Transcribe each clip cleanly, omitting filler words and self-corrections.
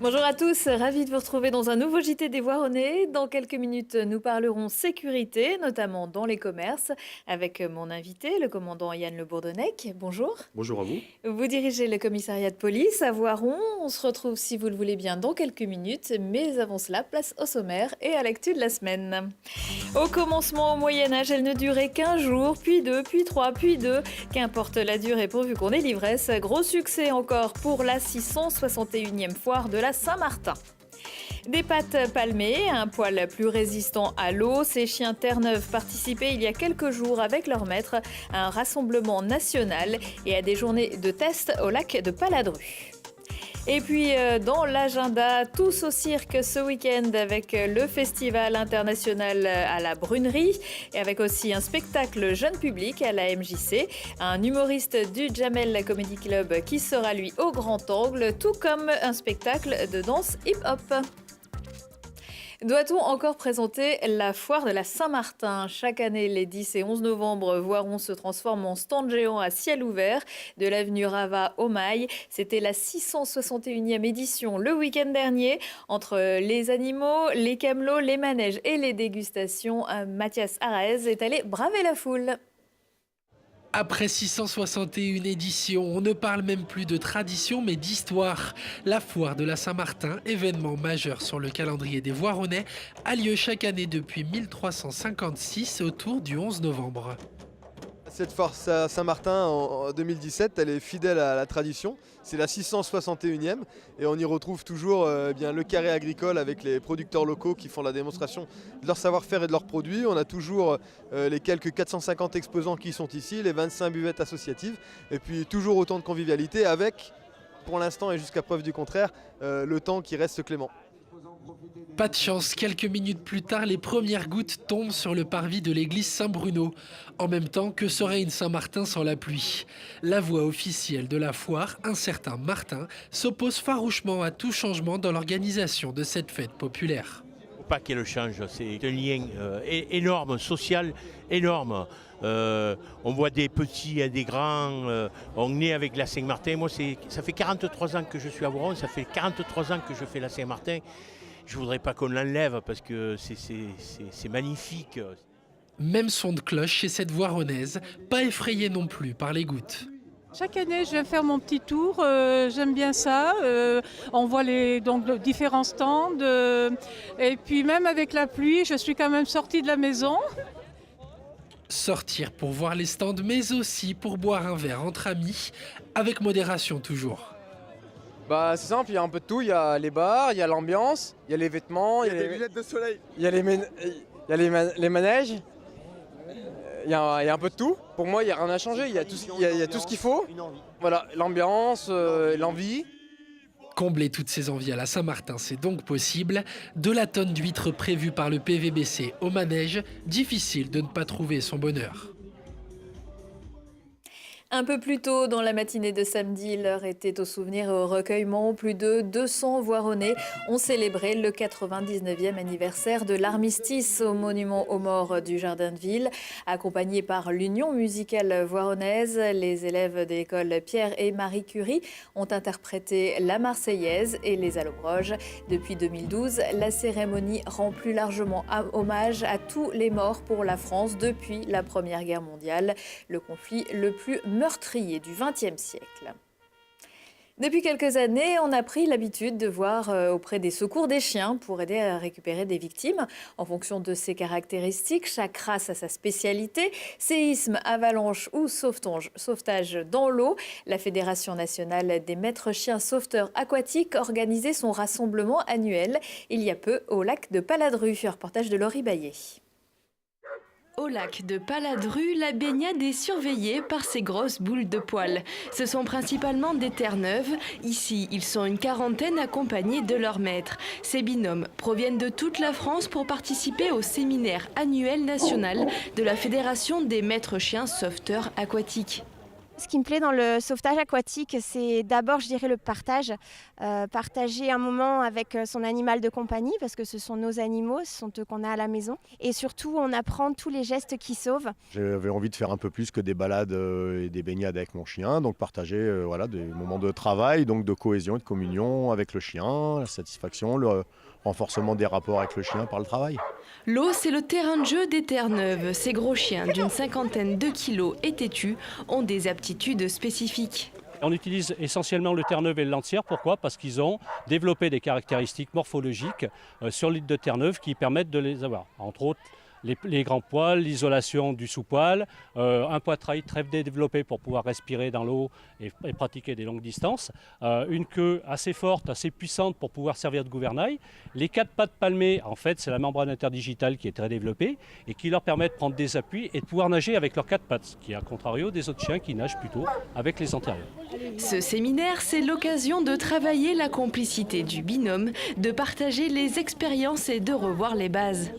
Bonjour à tous, ravi de vous retrouver dans un nouveau JT des Voironnais. Dans quelques minutes, nous parlerons sécurité, notamment dans les commerces, avec mon invité, le commandant Yann Le Bourdonnec. Bonjour. Bonjour à vous. Vous dirigez le commissariat de police à Voiron. On se retrouve, si vous le voulez bien, dans quelques minutes. Mais avant cela, place au sommaire et à l'actu de la semaine. Au commencement, au Moyen-Âge, elle ne durait qu'un jour, puis deux, puis trois, puis deux. Qu'importe la durée pourvu qu'on ait l'ivresse. Gros succès encore pour la 661e foire de la Saint-Martin. Des pattes palmées, un poil plus résistant à l'eau. Ces chiens Terre-Neuve participaient il y a quelques jours avec leur maître à un rassemblement national et à des journées de test au lac de Paladru. Et puis dans l'agenda, tous au cirque ce week-end avec le festival international à la Brunerie et avec aussi un spectacle jeune public à la MJC, un humoriste du Jamel Comedy Club qui sera lui au grand angle, tout comme un spectacle de danse hip-hop. Doit-on encore présenter la foire de la Saint-Martin? Chaque année, les 10 et 11 novembre, Voiron se transforme en stand géant à ciel ouvert de l'avenue Rava au Mail. C'était la 661e édition le week-end dernier. Entre les animaux, les camelots, les manèges et les dégustations, Mathias Araez est allé braver la foule. Après 661 éditions, on ne parle même plus de tradition mais d'histoire. La foire de la Saint-Martin, événement majeur sur le calendrier des Voironnais, a lieu chaque année depuis 1356 autour du 11 novembre. Cette foire Saint-Martin en 2017, elle est fidèle à la tradition. C'est la 661e et on y retrouve toujours bien le carré agricole avec les producteurs locaux qui font la démonstration de leur savoir-faire et de leurs produits. On a toujours les quelques 450 exposants qui sont ici, les 25 buvettes associatives et puis toujours autant de convivialité avec, pour l'instant et jusqu'à preuve du contraire, le temps qui reste clément. Pas de chance, quelques minutes plus tard, les premières gouttes tombent sur le parvis de l'église Saint-Bruno. En même temps, que serait une Saint-Martin sans la pluie? La voix officielle de la foire, un certain Martin, s'oppose farouchement à tout changement dans l'organisation de cette fête populaire. Il ne faut pas qu'elle change, c'est un lien énorme, social énorme. On voit des petits et des grands, on est avec la Saint-Martin. Moi, ça fait 43 ans que je suis à Voiron, ça fait 43 ans que je fais la Saint-Martin. Je ne voudrais pas qu'on l'enlève parce que c'est magnifique. Même son de cloche chez cette Voironnaise, pas effrayée non plus par les gouttes. Chaque année, je viens faire mon petit tour, j'aime bien ça. On voit donc, différents stands. Et puis même avec la pluie, je suis quand même sortie de la maison. Sortir pour voir les stands, mais aussi pour boire un verre entre amis, avec modération toujours. Bah c'est simple, il y a un peu de tout, il y a les bars, il y a l'ambiance, il y a les vêtements, Il y a des lunettes de soleil. il y a les manèges, il y a un peu de tout. Pour moi, il n'y a rien à changer, il y a tout ce qu'il faut. Voilà, l'ambiance, l'envie. Combler toutes ces envies à la Saint-Martin, c'est donc possible. De la tonne d'huîtres prévue par le PVBC au manège, difficile de ne pas trouver son bonheur. Un peu plus tôt dans la matinée de samedi, l'heure était au souvenir et au recueillement. Plus de 200 Voironnais ont célébré le 99e anniversaire de l'armistice au monument aux morts du Jardin de Ville. Accompagnés par l'Union musicale voironnaise, les élèves de l'école Pierre et Marie Curie ont interprété la Marseillaise et les Allobroges. Depuis 2012, la cérémonie rend plus largement hommage à tous les morts pour la France depuis la Première Guerre mondiale, le conflit le plus meurtrier du XXe siècle. Depuis quelques années, on a pris l'habitude de voir auprès des secours des chiens pour aider à récupérer des victimes. En fonction de ses caractéristiques, chaque race a sa spécialité. Séisme, avalanche ou sauvetage dans l'eau. La Fédération nationale des maîtres chiens sauveteurs aquatiques organisait son rassemblement annuel il y a peu au lac de Paladru. Reportage de Laurie Baillet. Au lac de Paladru, la baignade est surveillée par ces grosses boules de poils. Ce sont principalement des Terre-Neuve. Ici, ils sont une quarantaine accompagnés de leur maître. Ces binômes proviennent de toute la France pour participer au séminaire annuel national de la Fédération des maîtres chiens sauveteurs aquatiques. Ce qui me plaît dans le sauvetage aquatique, c'est d'abord, je dirais, le partage. Partager un moment avec son animal de compagnie, parce que ce sont nos animaux, ce sont eux qu'on a à la maison. Et surtout, on apprend tous les gestes qui sauvent. J'avais envie de faire un peu plus que des balades et des baignades avec mon chien, donc partager voilà, des moments de travail, donc de cohésion et de communion avec le chien, la satisfaction, le renforcement des rapports avec le chien par le travail. L'eau, c'est le terrain de jeu des Terre-Neuve. Ces gros chiens d'une 50aine de kilos et têtus ont des aptitudes spécifiques. On utilise essentiellement le Terre-Neuve et le Lancière. Pourquoi ? Parce qu'ils ont développé des caractéristiques morphologiques sur l'île de Terre-Neuve qui permettent de les avoir. Entre autres, les grands poils, l'isolation du sous-poil, un poitrail très développé pour pouvoir respirer dans l'eau et pratiquer des longues distances, une queue assez forte, assez puissante pour pouvoir servir de gouvernail. Les 4 pattes palmées, en fait, c'est la membrane interdigitale qui est très développée et qui leur permet de prendre des appuis et de pouvoir nager avec leurs 4 pattes, ce qui est à contrario des autres chiens qui nagent plutôt avec les antérieurs. Ce séminaire, c'est l'occasion de travailler la complicité du binôme, de partager les expériences et de revoir les bases.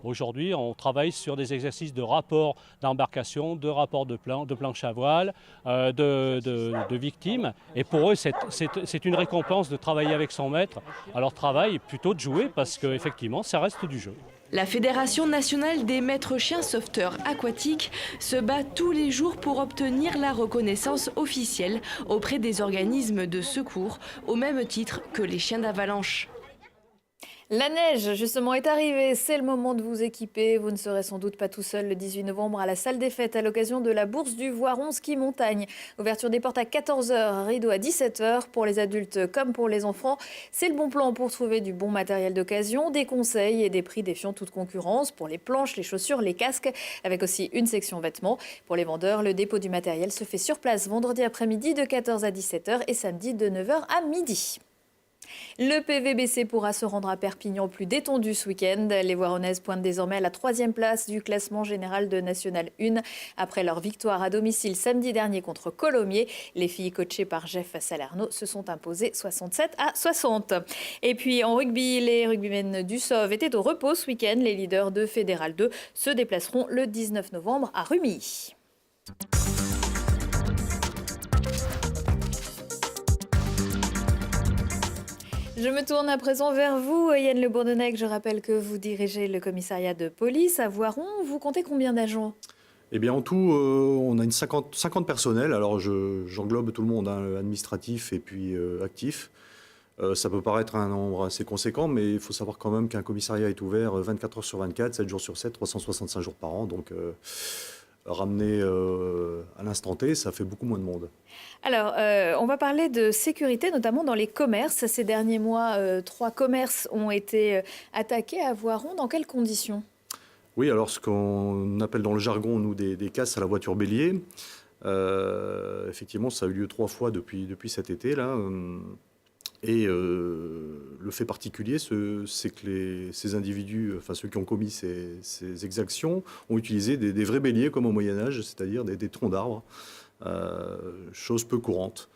Aujourd'hui, on travaille sur des exercices de rapport d'embarcation, de rapport de planche à voile, de victimes. Et pour eux, c'est une récompense de travailler avec son maître à leur travail, plutôt de jouer, parce qu'effectivement, ça reste du jeu. La Fédération nationale des maîtres chiens sauveteurs aquatiques se bat tous les jours pour obtenir la reconnaissance officielle auprès des organismes de secours, au même titre que les chiens d'avalanche. La neige, justement, est arrivée. C'est le moment de vous équiper. Vous ne serez sans doute pas tout seul le 18 novembre à la salle des fêtes à l'occasion de la bourse du Voiron Ski Montagne. Ouverture des portes à 14h, rideau à 17h pour les adultes comme pour les enfants. C'est le bon plan pour trouver du bon matériel d'occasion, des conseils et des prix défiant toute concurrence pour les planches, les chaussures, les casques, avec aussi une section vêtements. Pour les vendeurs, le dépôt du matériel se fait sur place vendredi après-midi de 14h à 17h et samedi de 9h à midi. Le PVBC pourra se rendre à Perpignan plus détendu ce week-end. Les Voironnaises pointent désormais à la 3e place du classement général de National 1. Après leur victoire à domicile samedi dernier contre Colomiers, les filles coachées par Jeff Salerno se sont imposées 67-60. Et puis en rugby, les rugbymen du SOV étaient au repos ce week-end. Les leaders de Fédéral 2 se déplaceront le 19 novembre à Rumilly. Je me tourne à présent vers vous, Yann Le Bourdonnec. Je rappelle que vous dirigez le commissariat de police à Voiron. Vous comptez combien d'agents ? Eh bien, en tout, on a une 50 personnels. Alors, j'englobe tout le monde, hein, administratif et puis actif. Ça peut paraître un nombre assez conséquent, mais il faut savoir quand même qu'un commissariat est ouvert 24 heures sur 24, 7 jours sur 7, 365 jours par an. Donc, ramener à l'instant T, ça fait beaucoup moins de monde. Alors, on va parler de sécurité, notamment dans les commerces. Ces derniers mois, 3 commerces ont été attaqués à Voiron. Dans quelles conditions ? Oui, alors ce qu'on appelle dans le jargon, nous, des casses à la voiture bélier. Effectivement, ça a eu lieu 3 fois depuis cet été-là. Et le fait particulier, c'est que ces individus, enfin ceux qui ont commis ces exactions, ont utilisé des vrais béliers comme au Moyen-Âge, c'est-à-dire des troncs d'arbres, chose peu courante.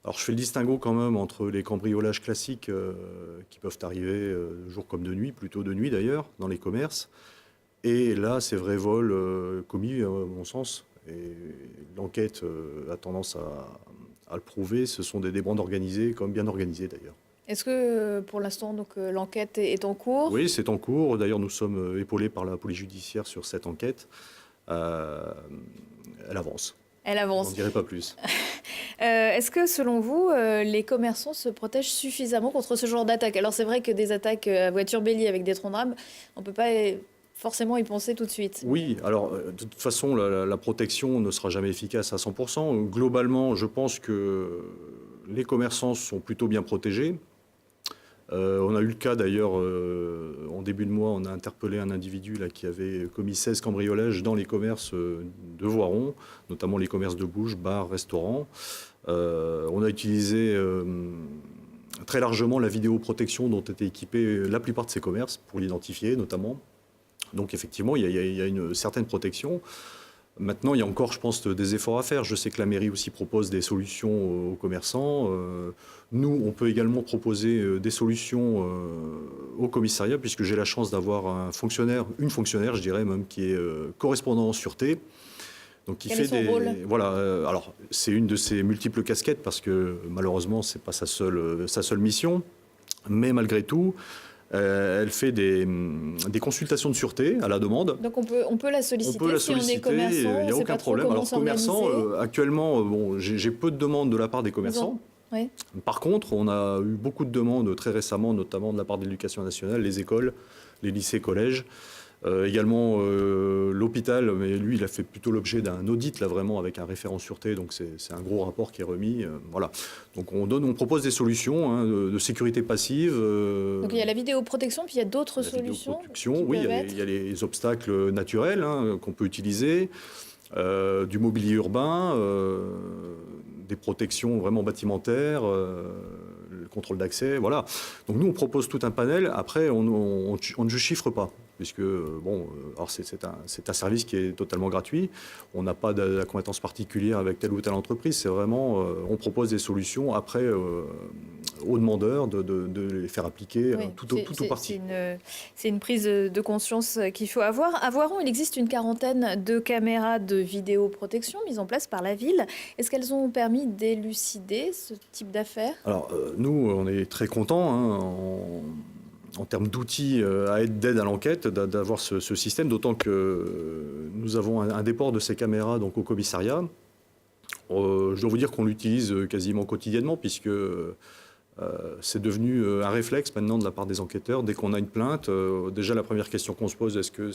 Alors je fais le distinguo quand même entre les cambriolages classiques qui peuvent arriver de jour comme de nuit, plutôt de nuit d'ailleurs, dans les commerces, et là ces vrais vols commis, à mon sens, et l'enquête a tendance à le prouver, ce sont des bandes organisées, comme bien organisées d'ailleurs. Est-ce que pour l'instant l'enquête est en cours ? Oui, c'est en cours. D'ailleurs, nous sommes épaulés par la police judiciaire sur cette enquête. Elle avance. Elle avance. On n'en dirait pas plus. Est-ce que, selon vous, les commerçants se protègent suffisamment contre ce genre d'attaque ? Alors, c'est vrai que des attaques à voiture bélier avec des troncs d'arbres, on ne peut pas forcément y penser tout de suite. Oui, alors, de toute façon, la protection ne sera jamais efficace à 100%. Globalement, je pense que les commerçants sont plutôt bien protégés. On a eu le cas d'ailleurs, en début de mois, on a interpellé un individu là, qui avait commis 16 cambriolages dans les commerces de Voiron, notamment les commerces de bouche, bars, restaurants. On a utilisé très largement la vidéoprotection dont étaient équipés la plupart de ces commerces, pour l'identifier notamment. Donc effectivement, il y a une certaine protection. Maintenant, il y a encore, je pense, des efforts à faire. Je sais que la mairie aussi propose des solutions aux commerçants. Nous, on peut également proposer des solutions au commissariat, puisque j'ai la chance d'avoir une fonctionnaire, je dirais même, qui est correspondant en sûreté. Donc, qui Quel est son rôle ? Voilà, alors c'est une de ses multiples casquettes parce que malheureusement c'est pas sa seule mission, mais malgré tout, elle fait des consultations de sûreté à la demande. Donc on peut la solliciter, on peut la si on est solliciter, commerçant, il n'y a aucun problème. Alors commerçant, actuellement, j'ai peu de demandes de la part des commerçants. Oui. Par contre, on a eu beaucoup de demandes très récemment, notamment de la part de l'Éducation nationale, les écoles, les lycées, collèges. Également l'hôpital, mais lui il a fait plutôt l'objet d'un audit là vraiment avec un référent sûreté, donc c'est un gros rapport qui est remis. Voilà. Donc on propose des solutions de sécurité passive. Donc il y a la vidéoprotection, puis il y a d'autres solutions. Oui, il y a les obstacles naturels qu'on peut utiliser, du mobilier urbain, des protections vraiment bâtimentaires. Le contrôle d'accès, voilà. Donc nous, on propose tout un panel. Après, on ne chiffre pas, puisque alors c'est un service qui est totalement gratuit. On n'a pas de la compétence particulière avec telle ou telle entreprise. C'est vraiment, on propose des solutions après aux demandeurs de les faire appliquer tout au parti. C'est une prise de conscience qu'il faut avoir. À Voiron, il existe une quarantaine de caméras de vidéoprotection mises en place par la ville. Est-ce qu'elles ont permis d'élucider ce type d'affaires ? Alors, nous, on est très contents en termes d'outils d'aide à l'enquête d'avoir ce système, d'autant que nous avons un déport de ces caméras donc, au commissariat. Je dois vous dire qu'on l'utilise quasiment quotidiennement, puisque c'est devenu un réflexe maintenant de la part des enquêteurs. Dès qu'on a une plainte, déjà la première question qu'on se pose, est-ce que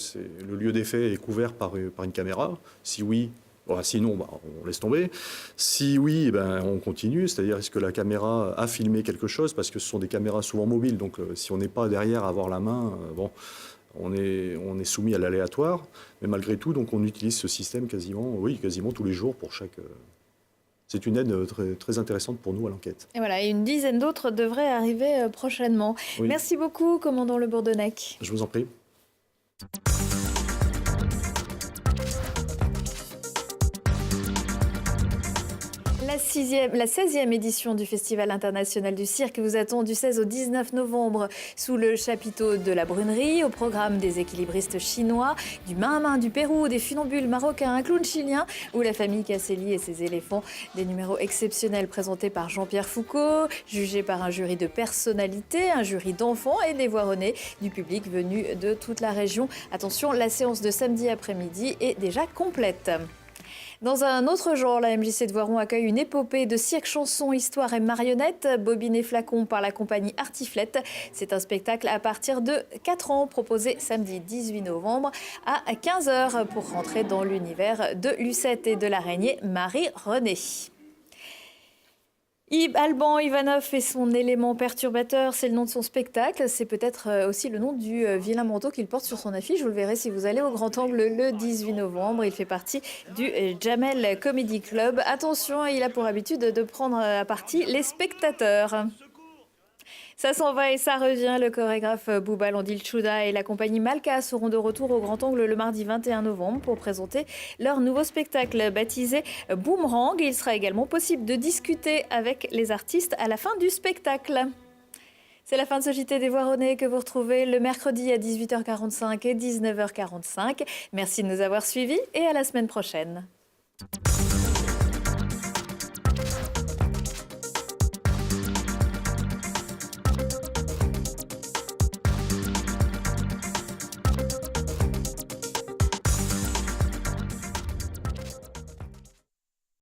le lieu des faits est couvert par une caméra ? Si oui, sinon, on laisse tomber. Si oui, on continue. C'est-à-dire, est-ce que la caméra a filmé quelque chose ? Parce que ce sont des caméras souvent mobiles. Donc, si on n'est pas derrière à avoir la main, on est soumis à l'aléatoire. Mais malgré tout, donc, on utilise ce système quasiment tous les jours pour chaque... C'est une aide très, très intéressante pour nous à l'enquête. Et voilà, et une dizaine d'autres devraient arriver prochainement. Oui. Merci beaucoup, commandant Le Bourdonnec. Je vous en prie. La 16e édition du Festival international du cirque vous attend du 16 au 19 novembre sous le chapiteau de la Brunerie, au programme des équilibristes chinois, du main à main du Pérou, des funambules marocains, un clown chilien ou la famille Casselli et ses éléphants. Des numéros exceptionnels présentés par Jean-Pierre Foucault, jugés par un jury de personnalités, un jury d'enfants et des voironnais du public venu de toute la région. Attention, la séance de samedi après-midi est déjà complète. Dans un autre genre, la MJC de Voiron accueille une épopée de cirque, chansons, histoire et marionnettes. Bobine et flacon par la compagnie Artiflette. C'est un spectacle à partir de 4 ans proposé samedi 18 novembre à 15h pour rentrer dans l'univers de Lucette et de l'araignée Marie-Renée. Alban Ivanov et son élément perturbateur, c'est le nom de son spectacle. C'est peut-être aussi le nom du vilain manteau qu'il porte sur son affiche. Vous le verrez si vous allez au Grand Angle le 18 novembre. Il fait partie du Jamel Comedy Club. Attention, il a pour habitude de prendre à partie les spectateurs. Ça s'en va et ça revient. Le chorégraphe Bouba Landil-Chouda et la compagnie Malka seront de retour au Grand Angle le mardi 21 novembre pour présenter leur nouveau spectacle baptisé Boomerang. Il sera également possible de discuter avec les artistes à la fin du spectacle. C'est la fin de ce JT des Voironnais que vous retrouvez le mercredi à 18h45 et 19h45. Merci de nous avoir suivis et à la semaine prochaine.